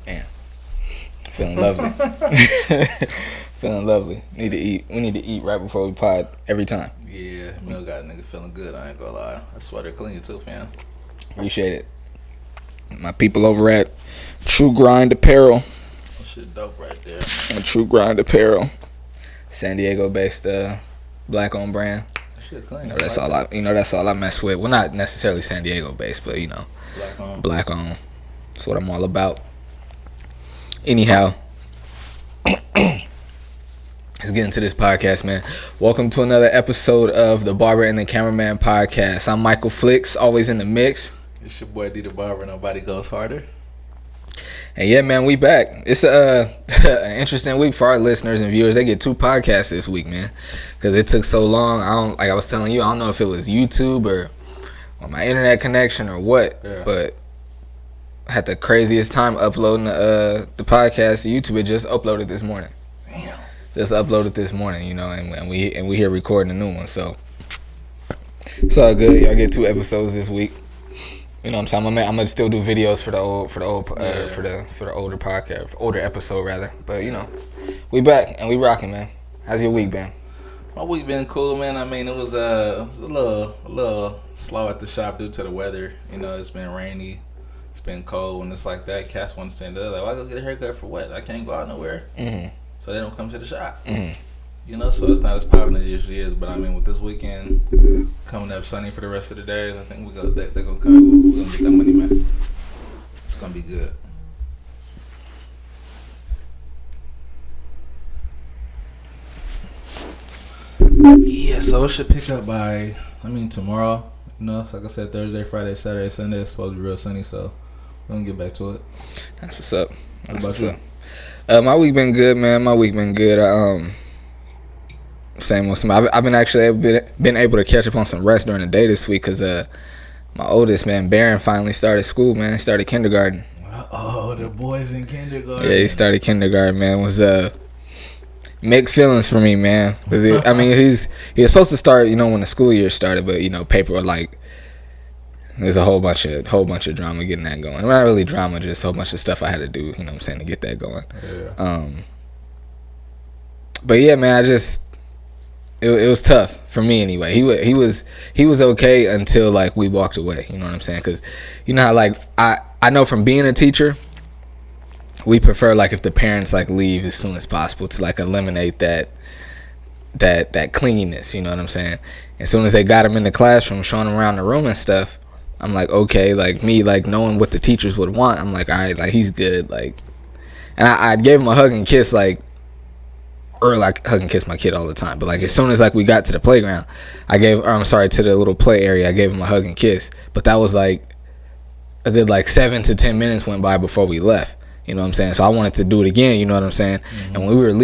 Man, feeling lovely. Feeling lovely. Need to eat. We need to eat right before we pod every time. Yeah, Mel got a nigga feeling good. I ain't gonna lie. I sweater clean too, fam. Appreciate it. My people over at True Grind Apparel. That shit dope right there. True Grind Apparel. San Diego based black owned brand. That shit clean. That's all I mess with. Well, not necessarily San Diego based, but Black on. That's what I'm all about. Anyhow, let's get into this podcast, man. Welcome to another episode of the Barber and the Cameraman podcast. I'm Michael Flicks, always in the mix. It's your boy D the Barber. Nobody goes harder. And yeah, man, we back. It's an interesting week for our listeners and viewers. They get 2 podcasts this week, man, because it took so long. Like I was telling you, I don't know if it was YouTube or my internet connection or what, but I had the craziest time uploading the podcast to YouTube. It just uploaded this morning. Damn. Just uploaded this morning, and we here recording a new one. So it's all good. Y'all get 2 episodes this week. You know what I'm saying? I'm gonna still do videos for the older podcast, older episode rather. But we back and we rocking, man. How's your week been? My week been cool, man. I mean, it was a little slow at the shop due to the weather. It's been rainy, it's been cold. When it's like that, cats want to stand there like, why go get a haircut for what? I can't go out nowhere. Mm-hmm. So they don't come to the shop. Mm-hmm. So it's not as popping as it usually is. But I mean, with this weekend coming up sunny for the rest of the days, I think they're gonna come. We're gonna get that money, man. It's gonna be good. Yeah, so it should pick up by tomorrow. It's like I said, Thursday, Friday, Saturday, Sunday. It's supposed to be real sunny, so we're gonna get back to it. That's what's up. My week been good, man. My week been good. Same with some. I've been able to catch up on some rest during the day this week because my oldest man, Baron, finally started school. Man, he started kindergarten. Oh, the boys in kindergarten. Yeah, he started kindergarten. Man, was mixed feelings for me, man. Cause he was supposed to start, when the school year started, but paper there's a whole bunch of drama getting that going. Not really drama, just a whole bunch of stuff I had to do. To get that going. Yeah. But yeah, man, it was tough for me anyway. He was okay until like we walked away. You know what I'm saying? Because how like I know from being a teacher, we prefer like if the parents like leave as soon as possible to like eliminate that clinginess. You know what I'm saying? As soon as they got him in the classroom, showing him around the room and stuff, I'm like, okay, like me like knowing what the teachers would want, I'm like, all right, like he's good, like, and I gave him a hug and kiss or like hug and kiss my kid all the time, but like as soon as like we got to the playground, to the little play area, I gave him a hug and kiss. But that was like a good like 7 to 10 minutes went by before we left. You know what I'm saying? So I wanted to do it again. You know what I'm saying? Mm-hmm. And when we were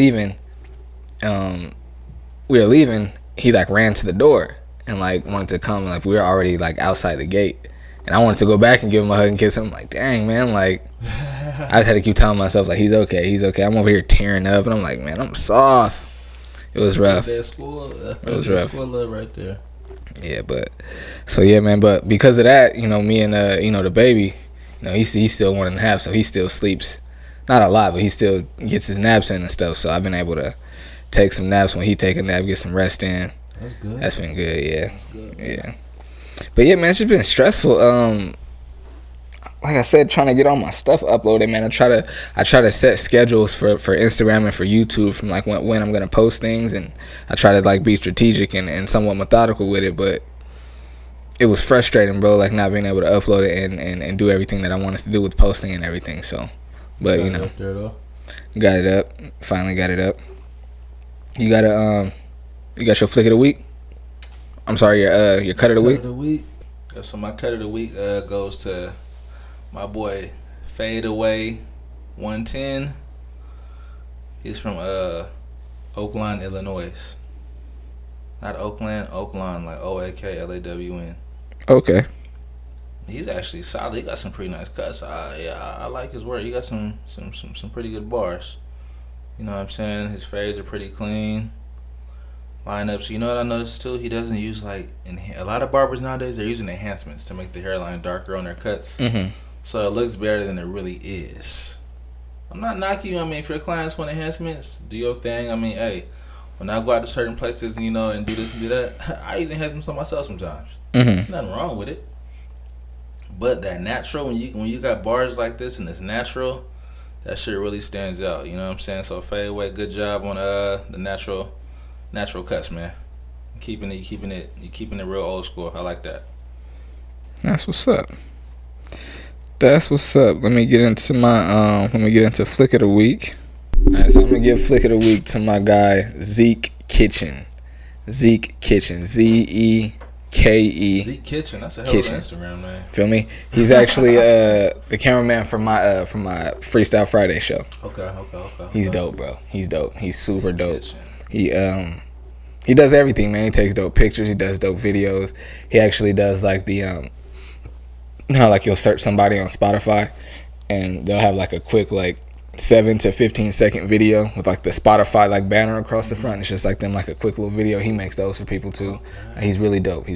leaving, he like ran to the door and like wanted to come. Like we were already like outside the gate, and I wanted to go back and give him a hug and kiss. And I'm like, dang, man, like. I just had to keep telling myself like he's okay. I'm over here tearing up, and I'm like, man, I'm soft. It was rough. It was rough. School love right there. Yeah, but so yeah, man. But because of that, me and the baby, he's still 1.5, so he still sleeps, not a lot, but he still gets his naps in and stuff. So I've been able to take some naps when he take a nap, get some rest in. That's good. That's been good. Yeah. That's good. Yeah. But yeah, man, it's just been stressful. Like I said, trying to get all my stuff uploaded, man. I try to set schedules for Instagram and for YouTube from like when I'm gonna post things, and I try to like be strategic and somewhat methodical with it. But it was frustrating, bro, like not being able to upload it and do everything that I wanted to do with posting and everything. So, but got it up. Finally got it up. You got your flick of the week. I'm sorry, your cut of the week. So my cut of the week goes to my boy Fade Away 110. He's from Oakland, Illinois. Not Oakland, like OAKLAWN. Okay. He's actually solid. He got some pretty nice cuts. I like his work. He got some pretty good bars. You know what I'm saying? His fades are pretty clean. Lineups. You know what I noticed too? He doesn't use like a lot of barbers nowadays. They're using enhancements to make the hairline darker on their cuts. Mm-hmm. So it looks better than it really is. I'm not knocking you. I mean, if your clients want enhancements, do your thing. I mean, hey, when I go out to certain places, and do this and do that, I use enhancements on myself sometimes. There's nothing wrong with it. But that natural, when you got bars like this and it's natural, that shit really stands out. You know what I'm saying? So fadeaway, good job on the natural cuts, man. You're keeping it real old school. I like that. That's what's up. That's what's up. Let me get into Flick of the Week. Alright, so I'm gonna give Flick of the Week to my guy Zeke Kitchen. Zeke Kitchen. ZEKE. Zeke Kitchen. That's a hell of an Instagram name. Feel me? He's actually the cameraman for my Freestyle Friday show. Okay. He's dope, bro. He's dope. He's super dope. He does everything, man. He takes dope pictures. He does dope videos. He actually does like the how like you'll search somebody on Spotify and they'll have like a quick like 7 to 15 second video with like the Spotify like banner across the front. It's just like them like a quick little video. He makes those for people too. He's really dope.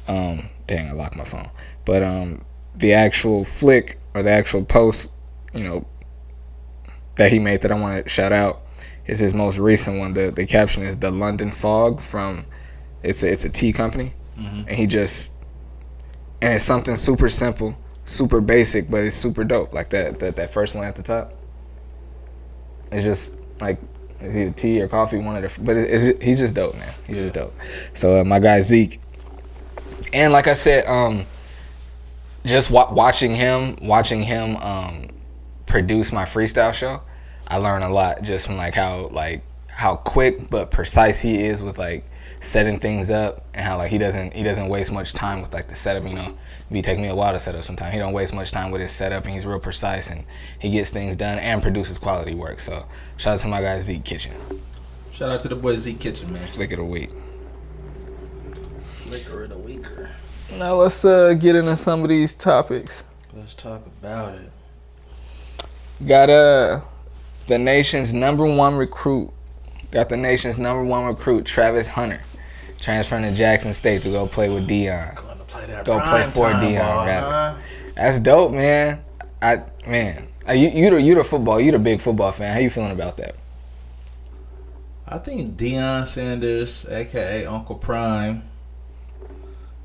Dang, I locked my phone. But the actual flick or the actual post, that he made that I want to shout out is his most recent one. The caption is "The London Fog" from it's a tea company, and it's something super simple, super basic, but it's super dope. Like that first one at the top. It's just like it's either tea or coffee, one of the. But he's just dope, man. He's just dope. So my guy Zeke, and like I said, just watching him produce my freestyle show, I learned a lot just from like how quick but precise he is with like setting things up, and how like he doesn't waste much time with like the setup. It'd be taking me a while to set up sometimes. He don't waste much time with his setup, and he's real precise, and he gets things done and produces quality work. So shout out to my guy Zeke Kitchen. Shout out to the boy Zeke Kitchen, man. Flick of the Week. Flicker of the Weeker. Now let's get into some of these topics. Let's talk about it. Got the nation's number one recruit. Travis Hunter, transferring to Jackson State to go play with Deion. Go play for Deion, rather. That's dope, man. You the big football fan. How you feeling about that? I think Deion Sanders, aka Uncle Prime,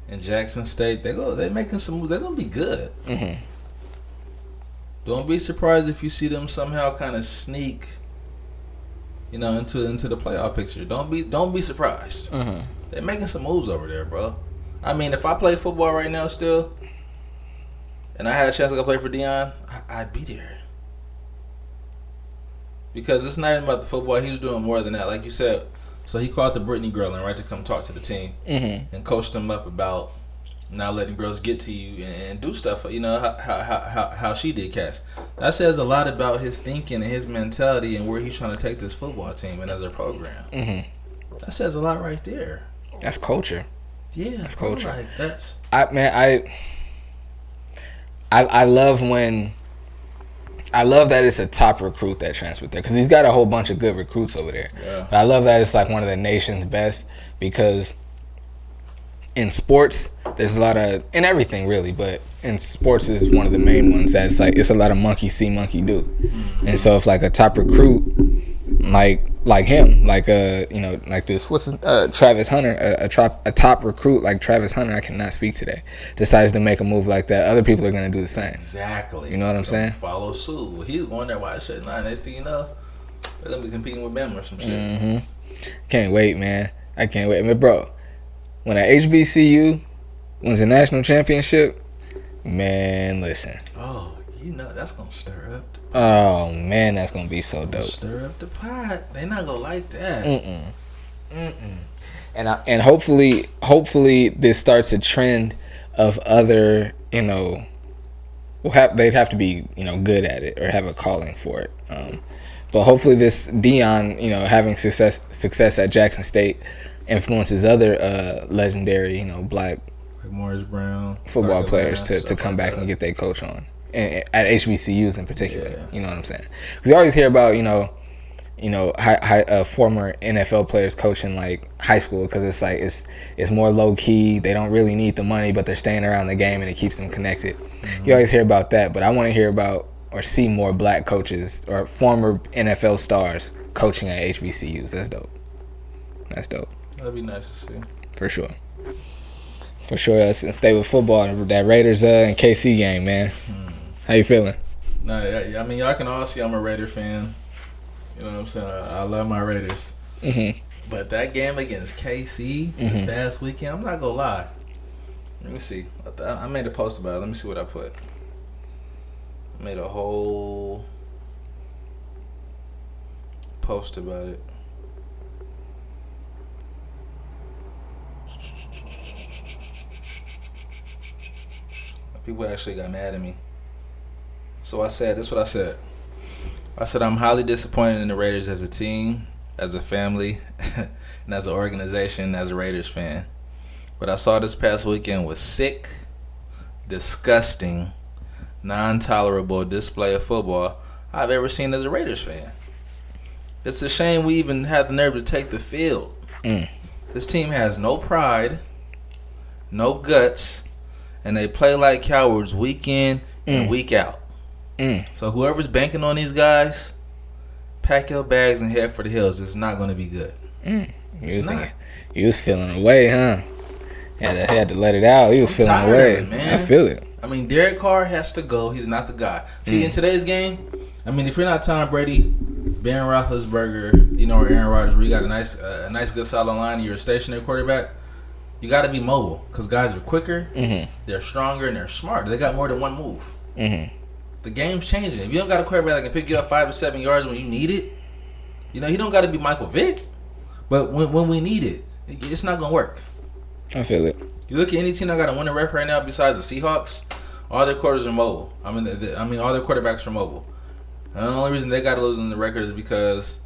and Jackson State, they're making some moves. They're gonna be good. Mm-hmm. Don't be surprised if you see them somehow kind of sneak, into the playoff picture. Don't be surprised. Mm-hmm. They're making some moves over there, bro. I mean, if I play football right now still, and I had a chance to go play for Deion, I'd be there. Because it's not even about the football. He was doing more than that. Like you said, so he called the Brittany girl in, right, to come talk to the team and coached them up about not letting girls get to you and do stuff, how she did, Cass. That says a lot about his thinking and his mentality and where he's trying to take this football team and as a program. Mm-hmm. That says a lot right there. That's culture. Yeah, that's culture. Like, that's. I love that it's a top recruit that transferred there, because he's got a whole bunch of good recruits over there. Yeah. But I love that it's like one of the nation's best, because in sports, there's a lot of, in everything really, but in sports is one of the main ones that it's a lot of monkey see, monkey do. Mm-hmm. And so if like a top recruit, like him, like this, Travis Hunter, a top recruit like Travis Hunter, I cannot speak today, decides to make a move like that, other people are going to do the same. Exactly. You know what I'm saying? Follow suit. Well, he's going there, why shit? Next thing you know, they're going to be competing with Bama or some shit. Mm-hmm. Can't wait, man. I can't wait. I mean, bro, when a HBCU wins a national championship, man, listen. Oh, that's going to stir up. Oh man, that's gonna be so dope. Stir up the pot. They not gonna like that. And hopefully this starts a trend of other, they'd have to be good at it or have a calling for it. But hopefully this Deion, having success at Jackson State influences other legendary, black like Morris Brown football players to come back and get their coach on. At HBCUs in particular, you know what I'm saying? Because you always hear about former NFL players coaching like high school, because it's like it's more low key. They don't really need the money, but they're staying around the game and it keeps them connected. Mm-hmm. You always hear about that, but I want to hear about or see more black coaches or former NFL stars coaching at HBCUs. That's dope. That's dope. That'd be nice to see. For sure. For sure. Let's stay with football. That Raiders and KC game, man. How you feeling? Nah, I mean, y'all can all see I'm a Raider fan. You know what I'm saying? I love my Raiders. Mm-hmm. But that game against KC this past weekend, I'm not gonna lie. Let me see. I made a post about it. Let me see what I put. I made a whole post about it. People actually got mad at me. So I said, this is what I said. I said, I'm highly disappointed in the Raiders as a team, as a family, and as an organization, as a Raiders fan. What I saw this past weekend was sick, disgusting, non-tolerable display of football I've ever seen as a Raiders fan. It's a shame we even had the nerve to take the field. This team has no pride, no guts, and they play like cowards week in and week out. So whoever's banking on these guys, pack your bags and head for the hills. It's not going to be good. You was feeling away, huh? Had to let it out. He was feeling away. Man. I feel it. I mean, Derek Carr has to go. He's not the guy. See, in today's game, I mean, if you're not Tom Brady, Ben Roethlisberger, or Aaron Rodgers, where you got a nice, good, solid line, you're a stationary quarterback, you got to be mobile because guys are quicker, they're stronger, and they're smarter. They got more than one move. The game's changing. If you don't got a quarterback that can pick you up 5 to 7 yards when you need it, he don't got to be Michael Vick, but when we need it, it's not going to work. I feel it. You look at any team that got a winning record right now besides the Seahawks, all their quarters are mobile. I mean, all their quarterbacks are mobile. And the only reason they got to lose in the record is because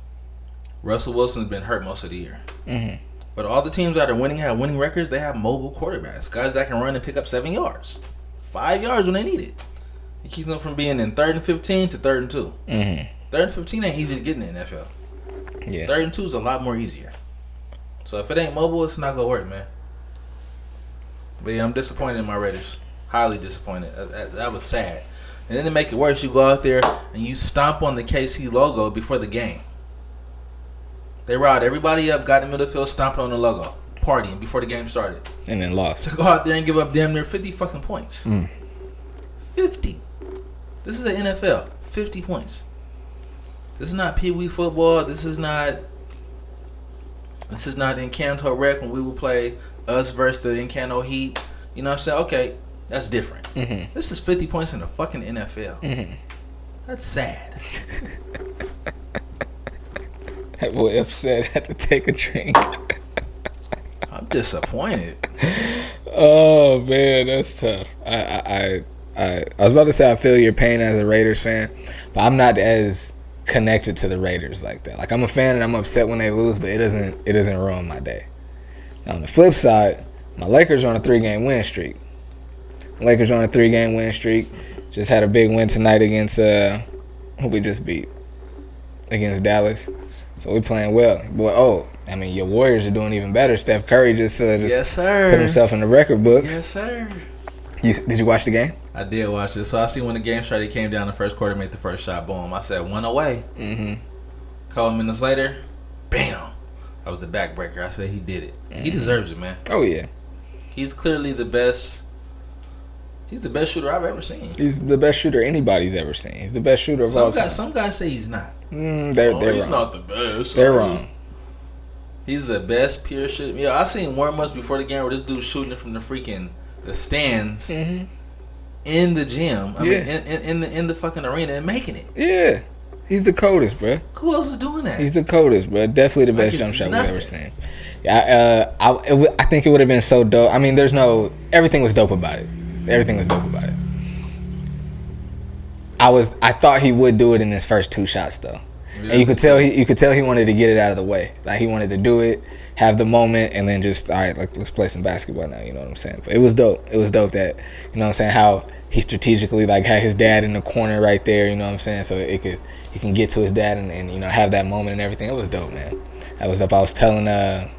Russell Wilson's been hurt most of the year. But all the teams that are winning have winning records. They have mobile quarterbacks, guys that can run and pick up 7 yards, 5 yards when they need it. It keeps them from being in 3rd and 15 to 3rd and 2. 3rd and 15 ain't easy to get in the NFL. Yeah. 3rd and 2 is a lot more easier. So if it ain't mobile, it's not gonna work, man. But yeah, I'm disappointed in my Raiders. Highly disappointed. That was sad. And then to make it worse, you go out there and you stomp on the KC logo before the game. They riled everybody up, got in the middle of the field, stomped on the logo, partying before the game started. And then lost. To go out there and give up damn near 50 fucking points. 50. This is the NFL. 50 points. This is not Pee Wee football. This is not Encanto Rec when we will play us versus the Encanto Heat. You know what I'm saying? Okay, that's different. This is 50 points in the fucking NFL. That's sad. That boy upset. Had to take a drink. I'm disappointed. Oh man, that's tough. I was about to say I feel your pain as a Raiders fan, but I'm not as connected to the Raiders like that. Like, I'm a fan and I'm upset when they lose, but it doesn't ruin my day. Now, on the flip side, my Lakers are on a 3-game win streak. Just had a big win tonight against who we just beat, against Dallas. So we playing well. Boy, your Warriors are doing even better. Steph Curry just yes, sir. Put himself in the record books. Yes, sir. Did you watch the game? I did watch it. So I see when the game started, he came down the first quarter, made the first shot. Boom. I said, 1 away. Couple minutes later, bam. That was the backbreaker. I said he did it. He deserves it, man. Oh, yeah. He's clearly the best. He's the best shooter I've ever seen. He's the best shooter anybody's ever seen. He's the best shooter of all time. Some guys say he's not. They're he's wrong. not the best. They're wrong. He's the best pure shooter. Yeah, I seen warm-ups before the game where this dude's shooting it from the stands in the gym. I mean, in the fucking arena and making it. Yeah. He's the coldest, bro. Who else is doing that? He's the coldest, bro. Definitely the best jump shot we've ever seen. Yeah, I think it would have been so dope. I mean, everything was dope about it. I thought he would do it in his first 2 shots though. Yeah. And you could tell he wanted to get it out of the way. Like, he wanted to do it, have the moment, and then just, all right, let's play some basketball now, you know what I'm saying? But it was dope. It was dope that, you know what I'm saying, how he strategically had his dad in the corner right there, you know what I'm saying? So he can get to his dad and have that moment and everything. It was dope, man. That was dope. I was telling my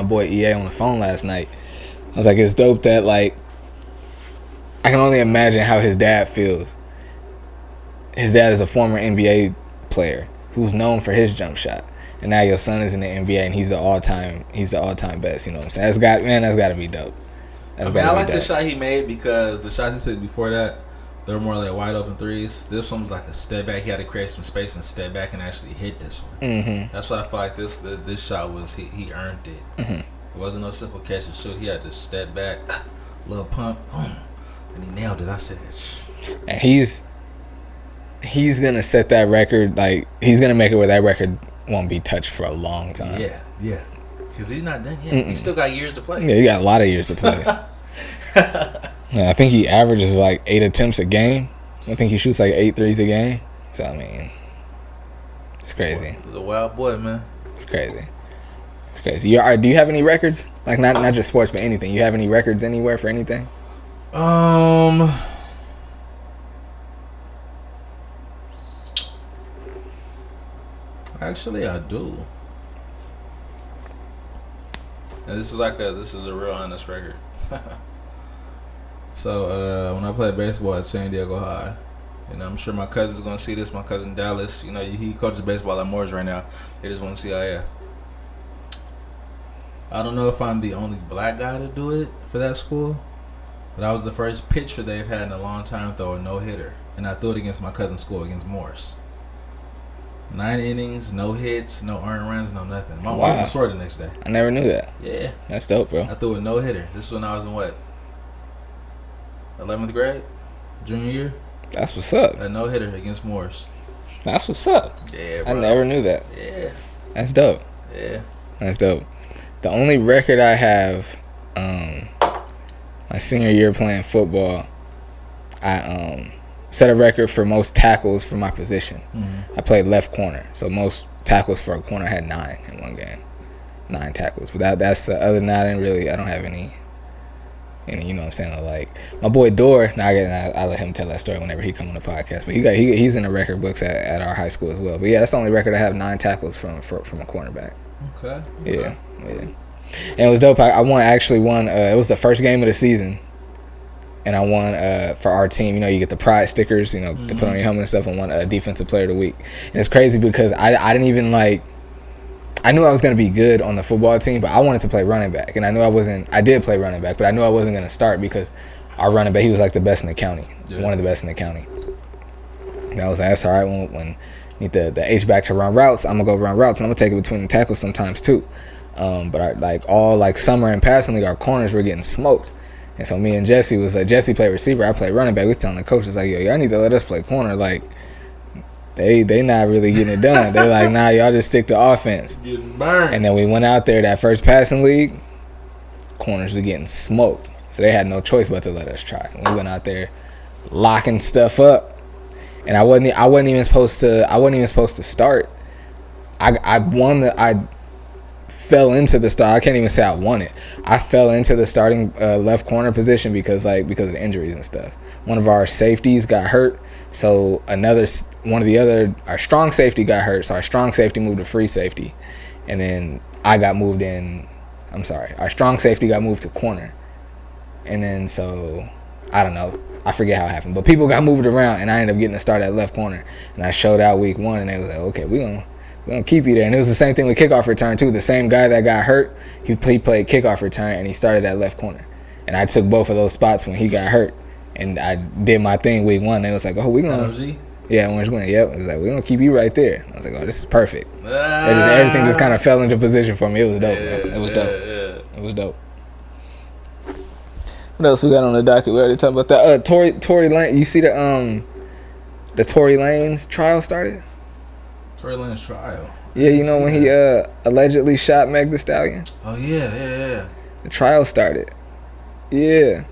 boy EA on the phone last night. I was like, it's dope that, I can only imagine how his dad feels his dad is a former NBA player who's known for his jump shot, and now your son is in the NBA and he's the all time best. You know what I'm saying? That's got to be dope. I like the shot he made because the shots he took before that, they were more like wide open threes. This one was like a step back. He had to create some space and step back and actually hit this one. Mm-hmm. That's why I feel like this shot was he earned it. Mm-hmm. It wasn't no simple catch and shoot. He had to step back, little pump, and he nailed it. I said, and he's gonna set that record. Like, he's gonna make it where that record won't be touched for a long time. Yeah. Because he's not done yet. He still got years to play. Yeah, he got a lot of years to play. Yeah, I think he averages like 8 attempts a game. I think he shoots like 8 threes a game. So, I mean, it's crazy. He's a wild boy, man. It's crazy. Do you have any records? Like, not just sports, but anything. You have any records anywhere for anything? Actually, I do. And this is a real honest record. So when I played baseball at San Diego High, and I'm sure my cousin's gonna see this. My cousin Dallas, you know, he coaches baseball at Moore's right now. They just won CIF. I don't know if I'm the only black guy to do it for that school, but I was the first pitcher they've had in a long time throw a no hitter, and I threw it against my cousin's school against Morse. 9 innings, no hits, no earned runs, no nothing. My mom was sore the next day. I never knew that. Yeah. That's dope, bro. I threw a no-hitter. This is when I was in, 11th grade? Junior year? That's what's up. A no-hitter against Morris. That's what's up. Yeah, bro. I never knew that. Yeah. That's dope. Yeah. That's dope. The only record I have, my senior year playing football, I set a record for most tackles for my position. I played left corner, so most tackles for a corner I had 9 in one game. 9 tackles. But that's other than that, I don't have any, you know what I'm saying? Like my boy Dor. Now I let him tell that story whenever he come on the podcast. But he's in the record books at our high school as well. But yeah, that's the only record I have 9 tackles from a cornerback. Okay. Yeah. And it was dope. I won. It was the first game of the season. And I won for our team. You know, you get the pride stickers, to put on your helmet and stuff. And won Defensive Player of the Week. And it's crazy because I didn't even I knew I was going to be good on the football team, but I wanted to play running back. And I knew I did play running back, but I knew I wasn't going to start because our running back, he was like the best in the county. Yeah. One of the best in the county. And I was like, that's all right. When need the H-back to run routes, I'm going to go run routes. And I'm going to take it between the tackles sometimes too. But all summer and passing league, our corners were getting smoked. And so me and Jesse was like, Jesse played receiver, I played running back. We was telling the coaches like, yo, y'all need to let us play corner. Like, they not really getting it done. They're like, nah, y'all just stick to offense. Getting burned. And then we went out there that first passing league, corners were getting smoked. So they had no choice but to let us try. We went out there locking stuff up. And I wasn't even supposed to start. I fell into the start. I can't even say I won it. I fell into the starting left corner position because of injuries and stuff. One of our safeties got hurt, so our strong safety got hurt, so our strong safety moved to free safety, and then I got moved in. I'm sorry, our strong safety got moved to corner, and then so I don't know. I forget how it happened, but people got moved around, and I ended up getting to start at left corner, and I showed out week 1, and they was like, okay, we're gonna keep you there. And it was the same thing with kickoff return too. The same guy that got hurt, he played kickoff return, and he started at left corner. And I took both of those spots when he got hurt, and I did my thing week 1. They was like, oh, we gonna, yeah, Orange Glen, yep. It was like, we're gonna keep you right there. I was like, oh, this is perfect. Everything just kind of fell into position for me. It was dope. It was dope. It was dope. What else we got on the docket? We already talked about that. Tory Lanez. You see the Tory Lanez trial started? Tory Lanez trial. Yeah, you know when he allegedly shot Meg the Stallion? Oh yeah. The trial started. Yeah.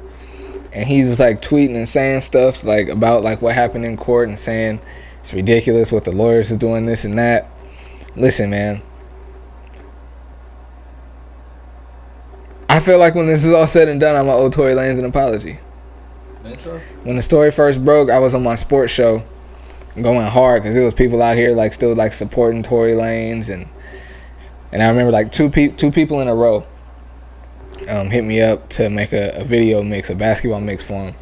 And he was tweeting and saying stuff about what happened in court and saying it's ridiculous what the lawyers are doing, this and that. Listen, man. I feel like when this is all said and done, I'm gonna owe Tory Lanez an apology. Think so? When the story first broke, I was on my sports show going hard because there was people out here still supporting Tory Lanez, and I remember two people in a row hit me up to make a video mix, a basketball mix for him,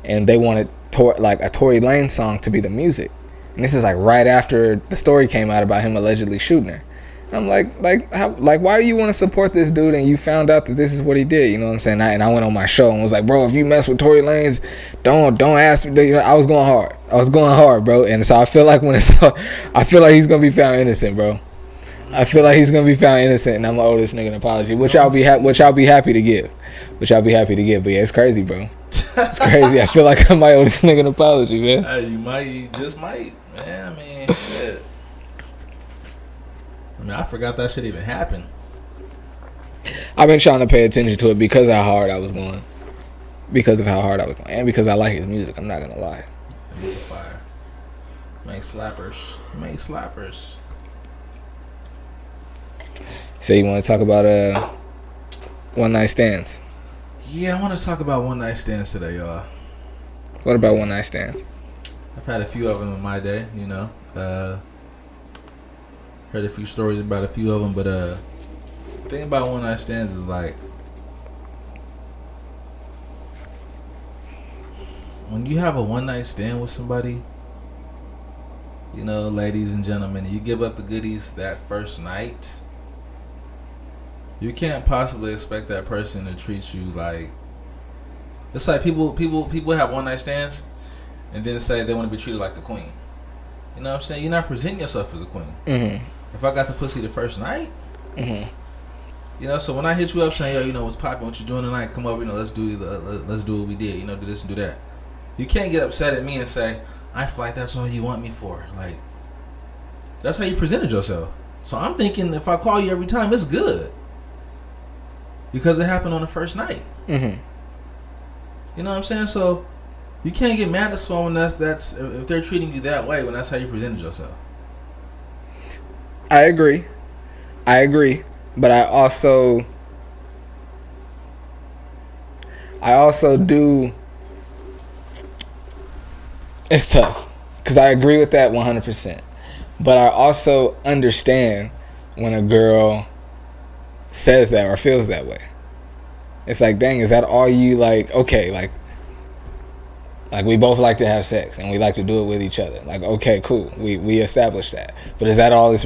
and they wanted like a Tory Lanez song to be the music. And this is like right after the story came out about him allegedly shooting her. I'm like, why do you want to support this dude and you found out that this is what he did? You know what I'm saying? And I went on my show and was like, bro, if you mess with Tory Lanez, don't ask me. You know, I was going hard, bro. And so I feel like I feel like he's gonna be found innocent, bro. I feel like he's gonna be found innocent, and I'm gonna owe this nigga an apology, which I'll be happy to give. But yeah, it's crazy, bro. It's crazy. I feel like I might owe this nigga an apology, man. You just might, man. I mean, shit. I mean, I forgot that shit even happened. I've been trying to pay attention to it because of how hard I was going. And because I like his music, I'm not gonna lie. Fire. Make slappers. So you want to talk about one night stands? Yeah, I want to talk about one night stands today, y'all. What about one night stands? I've had a few of them in my day, you know. Heard a few stories about a few of them, but the thing about one night stands is like when you have a one night stand with somebody, you know, ladies and gentlemen, you give up the goodies that first night. You can't possibly expect that person to treat you like. It's like people have one night stands and then say they want to be treated like a queen. You know what I'm saying? You're not presenting yourself as a queen. Mm-hmm. If I got the pussy the first night, mm-hmm. You know, so when I hit you up saying, yo, you know, what's poppin', what you doing tonight? Come over, you know, let's do what we did. You know, do this and do that. You can't get upset at me and say, I feel like that's all you want me for. Like, that's how you presented yourself. So I'm thinking if I call you every time, it's good. Because it happened on the first night. Mm-hmm. You know what I'm saying? So you can't get mad at someone that's if they're treating you that way when that's how you presented yourself. I agree. But I also do. It's tough because I agree with that 100%. But I also understand when a girl says that or feels that way. It's like, dang, is that all you like? Okay, like we both like to have sex and we like to do it with each other. Like, okay, cool, we established that. But is that all? Is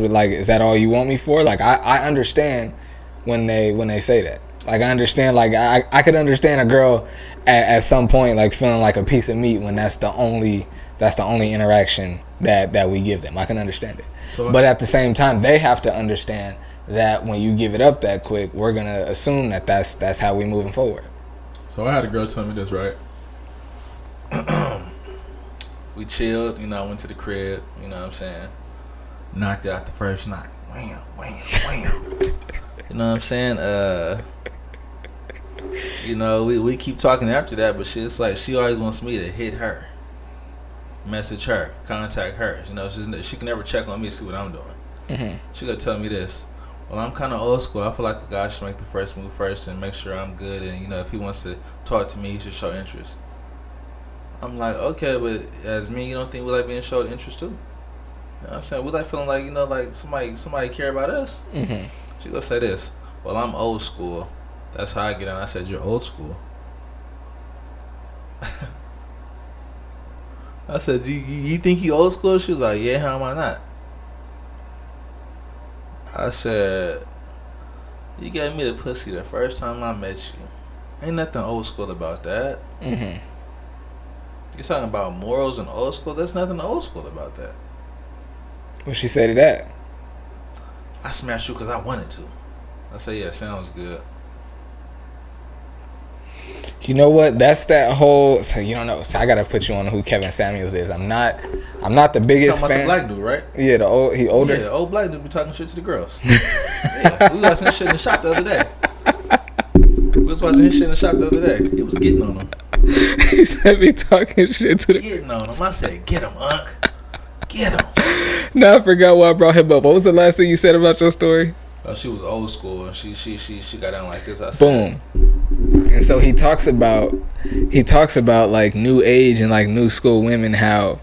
that all you want me for? Like, I understand when they say that. Like, I understand. Like, I could understand a girl at some point like feeling like a piece of meat when that's the only interaction that we give them. I can understand it. But at the same time, they have to understand that when you give it up that quick, we're gonna assume that that's how we moving forward. So I had a girl tell me this, right? We chilled, you know, I went to the crib, you know what I'm saying? Knocked out the first night. Wham, wham, wham. You know what I'm saying? You know, we keep talking after that, but it's like she always wants me to hit her, message her, contact her. You know, she can never check on me to see what I'm doing. Mm-hmm. She gonna tell me this. Well, I'm kind of old school. I feel like a guy should make the first move first and make sure I'm good. And, you know, if he wants to talk to me, he should show interest. I'm like, okay, but as me, you don't think we like being showed interest too? You know what I'm saying? We like feeling like, you know, like somebody care about us. Mm-hmm. She gonna say this. Well, I'm old school. That's how I get on. I said, you're old school. I said, you think you old school? She was like, yeah, how am I not? I said, you gave me the pussy the first time I met you. Ain't nothing old school about that. Mm-hmm. You're talking about morals and old school. There's nothing old school about that. What she say to that? I smashed you because I wanted to. I say, yeah, sounds good. You know what? That's that whole. So you don't know. So I gotta put you on who Kevin Samuels is. I'm not the biggest fan. The black dude, right? Yeah, he older. Yeah, the old black dude be talking shit to the girls. Yeah, we was watching this shit in the shop the other day. We was watching his shit in the shop the other day. He was getting on them. He said me talking shit to the. Getting on him. I said, get him, Unc. Get him. No, I forgot why I brought him up. What was the last thing you said about your story? Oh, she was old school and she got down like this. I said, boom. And so he talks about like new age and like new school women, how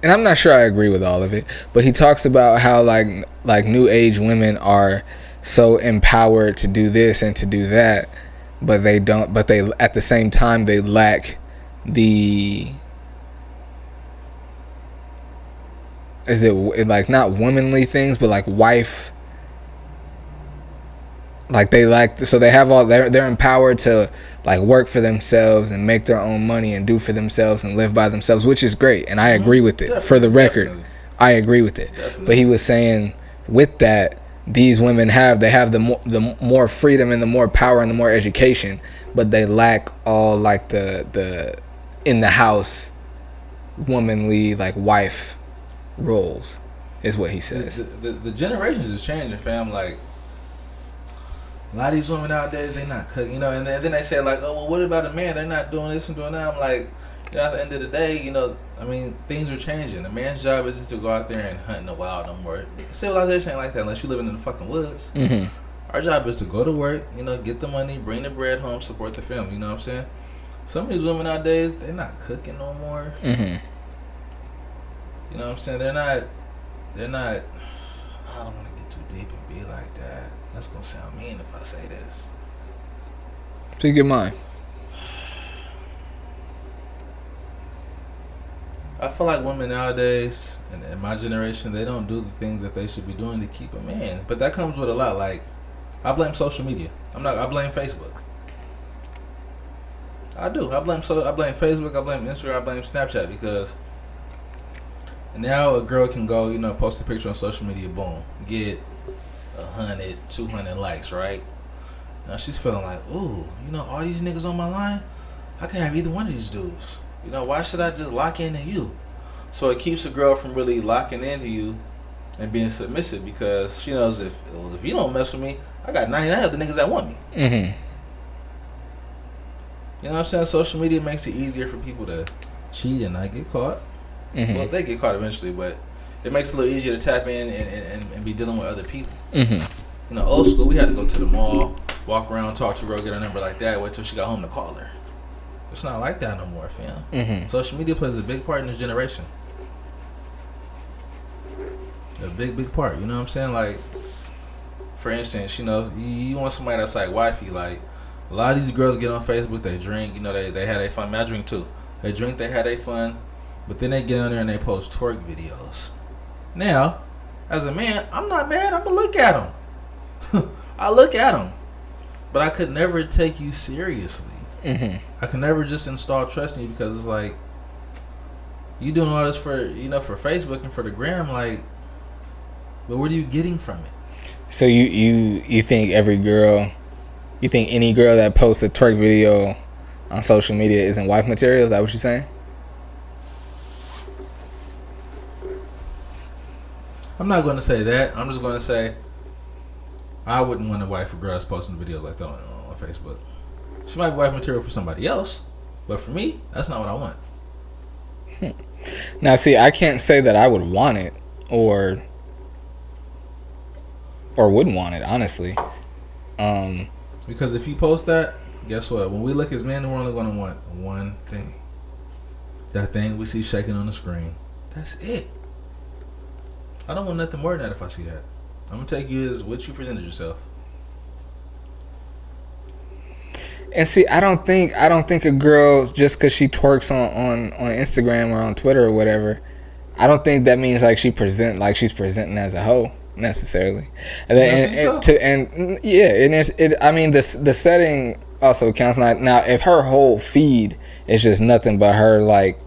and I'm not sure I agree with all of it, but he talks about how like new age women are so empowered to do this and to do that, but they at the same time they lack the is it like not womanly things, but like wife. Like they like, so they have all, they're empowered to like work for themselves and make their own money and do for themselves and live by themselves, which is great, and I agree with it. For the record, I agree with it. But he was saying with that, these women have the more freedom and the more power and the more education, but they lack all like the in the house womanly like wife roles, is what he says. The generations is changing, fam. Like, a lot of these women nowadays, they not cooking, you know, and then they say like, oh, well, what about a man? They're not doing this and doing that. I'm like, you know, at the end of the day, you know, I mean, things are changing. A man's job isn't to go out there and hunt in the wild no more. Civilization ain't like that unless you're living in the fucking woods. Mm-hmm. Our job is to go to work, you know, get the money, bring the bread home, support the family. You know what I'm saying? Some of these women nowadays, they're not cooking no more. Mm-hmm. You know what I'm saying? They're not. I don't want to get too deep and be like that. That's gonna sound mean if I say this. Speak your mind. I feel like women nowadays, and in my generation, they don't do the things that they should be doing to keep a man. But that comes with a lot. Like, I blame social media. I blame Facebook. I do. I blame Facebook. I blame Instagram. I blame Snapchat, because now a girl can go, you know, post a picture on social media, boom, get 100, 200 likes, right? Now she's feeling like, ooh, you know, all these niggas on my line, I can have either one of these dudes. You know, why should I just lock into you? So it keeps a girl from really locking into you and being submissive, because she knows if you don't mess with me, I got 99 other niggas that want me. Mm-hmm. You know what I'm saying? Social media makes it easier for people to cheat and not get caught. Mm-hmm. Well, they get caught eventually, but it makes it a little easier to tap in and be dealing with other people. Mm-hmm. You know, old school, we had to go to the mall, walk around, talk to a girl, get a number like that, wait till she got home to call her. It's not like that no more, fam. Mm-hmm. Social media plays a big part in this generation. A big part, you know what I'm saying? Like, for instance, you know, you want somebody that's like wifey. Like, a lot of these girls get on Facebook, they drink, you know, they had their fun. I mean, I drink too. They drink, they had their fun, but then they get on there and they post twerk videos. Now, as a man, I'm not mad. I'm gonna look at them. I look at them, but I could never take you seriously. Mm-hmm. I can never just install trust in you, because it's like, you doing all this for, you know, for Facebook and for the gram, like, but what are you getting from it? So you think you think any girl that posts a twerk video on social media isn't wife material? Is that what you're saying? I'm not going to say that. I'm just going to say I wouldn't want a wife or girl that's posting videos like that on Facebook. She might be wife material for somebody else, but for me, that's not what I want. Now, see, I can't say that I would want it or wouldn't want it, honestly. Because if you post that, guess what? When we look as men, we're only going to want one thing. That thing we see shaking on the screen. That's it. I don't want nothing more than that if I see that. I'm going to take you as what you presented yourself. And see, I don't think a girl, just because she twerks on Instagram or on Twitter or whatever, I don't think that means like she's presenting as a hoe necessarily. And I mean the setting also counts. Now if her whole feed is just nothing but her like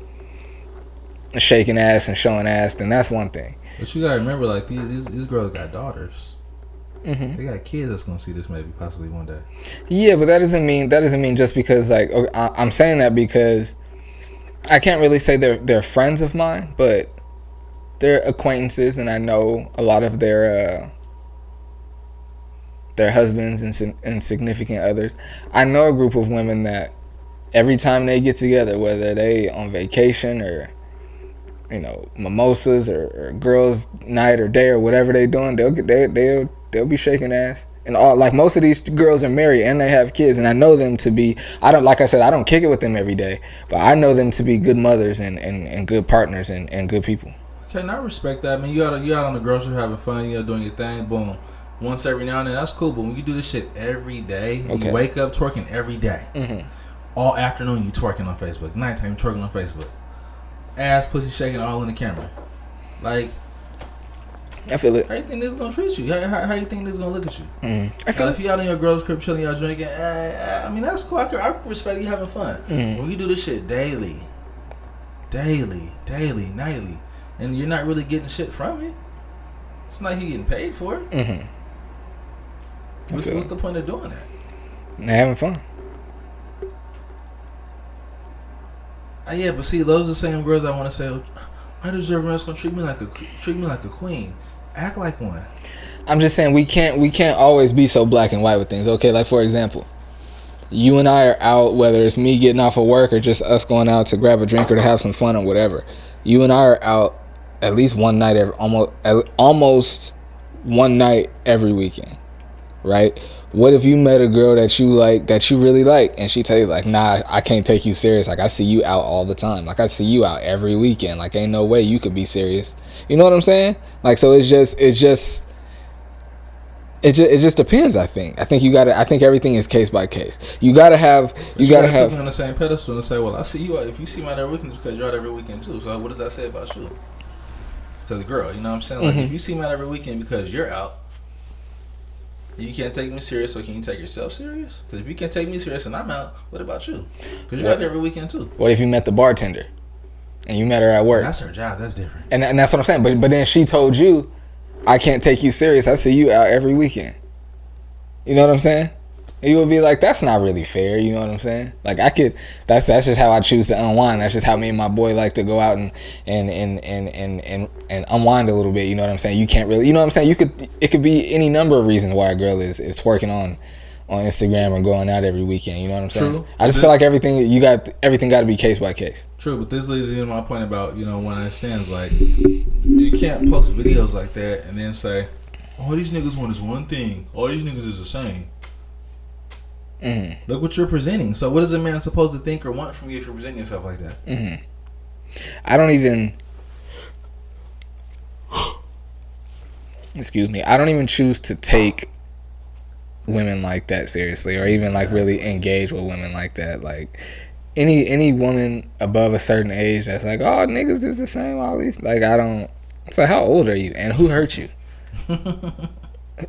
shaking ass and showing ass, then that's one thing. But you gotta remember, like, these girls got daughters. Mm-hmm. They got kids that's gonna see this maybe possibly one day. Yeah, but that doesn't mean just because like I'm saying that because I can't really say they're friends of mine, but they're acquaintances, and I know a lot of their husbands and significant others. I know a group of women that every time they get together, whether they on vacation or, you know, mimosas or girls' night or day or whatever they doing, they'll be shaking ass. And all, like, most of these girls are married and they have kids, and I know them to be, I don't kick it with them every day, but I know them to be good mothers and good partners and good people. Okay, and I respect that. I mean, you out on the grocery having fun, you know, doing your thing, boom. Once every now and then, that's cool. But when you do this shit every day, okay, you wake up twerking every day, mm-hmm, all afternoon you twerking on Facebook. Nighttime you twerking on Facebook. Ass, pussy shaking all in the camera. Like, I feel it. How you think this is gonna treat you? How you think this is gonna look at you? I feel if you out in your girl's crib chilling, y'all drinking, I mean that's cool. I can respect you having fun. When you do this shit daily, nightly, and you're not really getting shit from it, it's not like you getting paid for it. What's the point of doing that? Having fun. Yeah, but see, those are the same girls that want to say, I deserve one that's gonna treat me like a queen. Act like one. I'm just saying we can't always be so black and white with things. Okay, like for example, you and I are out, whether it's me getting off of work or just us going out to grab a drink or to have some fun or whatever. You and I are out at least one night almost one night every weekend, right? What if you met a girl that you really like, and she tell you like, nah, I can't take you serious. Like I see you out all the time. Like I see you out every weekend. Like ain't no way you could be serious. You know what I'm saying? Like so it just depends. I think everything is case by case. You gotta have put me on the same pedestal and say, well, I see you out. If you see me out every weekend, it's because you're out every weekend too. So what does that say about you? To the girl, you know what I'm saying? Like if you see me out every weekend because you're out, you can't take me serious, so can you take yourself serious? Because if you can't take me serious and I'm out, what about you? Because you're out there every weekend too. What if you met the bartender and you met her at work? That's her job. That's different. And that's what I'm saying. But then she told you, I can't take you serious. I see you out every weekend. You know what I'm saying? You would be like, that's not really fair. You know what I'm saying? Like that's just how I choose to unwind. That's just how me and my boy like to go out and unwind a little bit. You know what I'm saying? You can't really, you know what I'm saying? It could be any number of reasons why a girl is twerking on Instagram or going out every weekend. You know what I'm saying? True. I just feel like everything got to be case by case. True, but this leads into my point about, one night stands. Like, you can't post videos like that and then say, all these niggas want is one thing. All these niggas is the same. Look what you're presenting. So what is a man supposed to think or want from you if you're presenting yourself like that? I don't even choose to take women like that seriously, or even like really engage with women like that. Like any woman above a certain age that's like, oh, niggas is the same, all these, like, I don't. It's like, how old are you and who hurt you?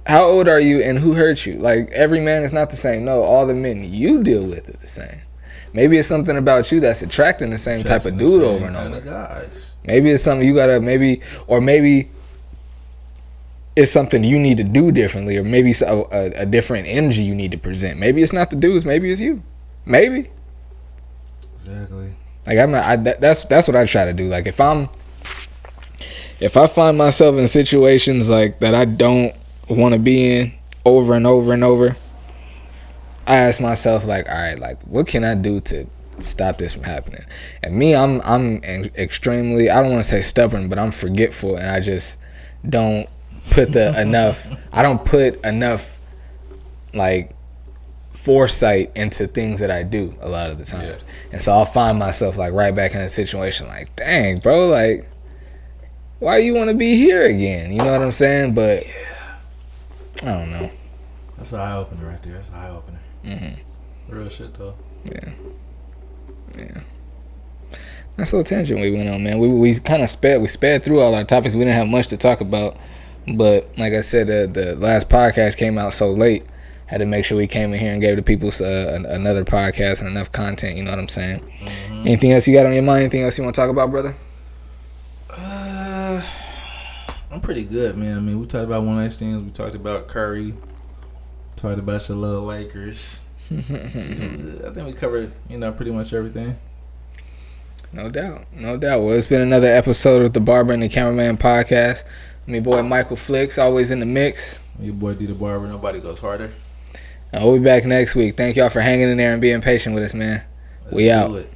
How old are you and who hurt you? Like, every man is not the same. No, all the men you deal with are the same. Maybe it's something about you that's attracting the same type of dude over and over. Guys. Maybe it's something you gotta maybe it's something you need to do differently, or maybe it's a different energy you need to present. Maybe it's not the dudes. Maybe it's you. Maybe. Exactly. Like that's what I try to do. Like if I find myself in situations like that I don't want to be in over and over and over, I ask myself, like, all right, like, what can I do to stop this from happening? And me, I'm extremely, I don't want to say stubborn, but I'm forgetful, and I just don't put enough like foresight into things that I do a lot of the times. Yeah. And so I'll find myself like right back in a situation like, dang, bro, like, why you want to be here again? You know what I'm saying? But I don't know. That's an eye opener right there. That's an eye opener. Real shit though. Yeah. That's a little tangent we went on, man. We kind of sped through all our topics. We didn't have much to talk about, but like I said, the last podcast came out so late. Had to make sure we came in here and gave the people another podcast and enough content. You know what I'm saying? Anything else you got on your mind? Anything else you want to talk about, brother? I'm pretty good, man. I mean, we talked about one night stands. We talked about Curry. Talked about your little Lakers. I think we covered, pretty much everything. No doubt. Well, it's been another episode of the Barber and the Cameraman podcast. My boy Michael Flicks, always in the mix. Your boy D the Barber. Nobody goes harder. We'll be back next week. Thank y'all for hanging in there and being patient with us, man. We out.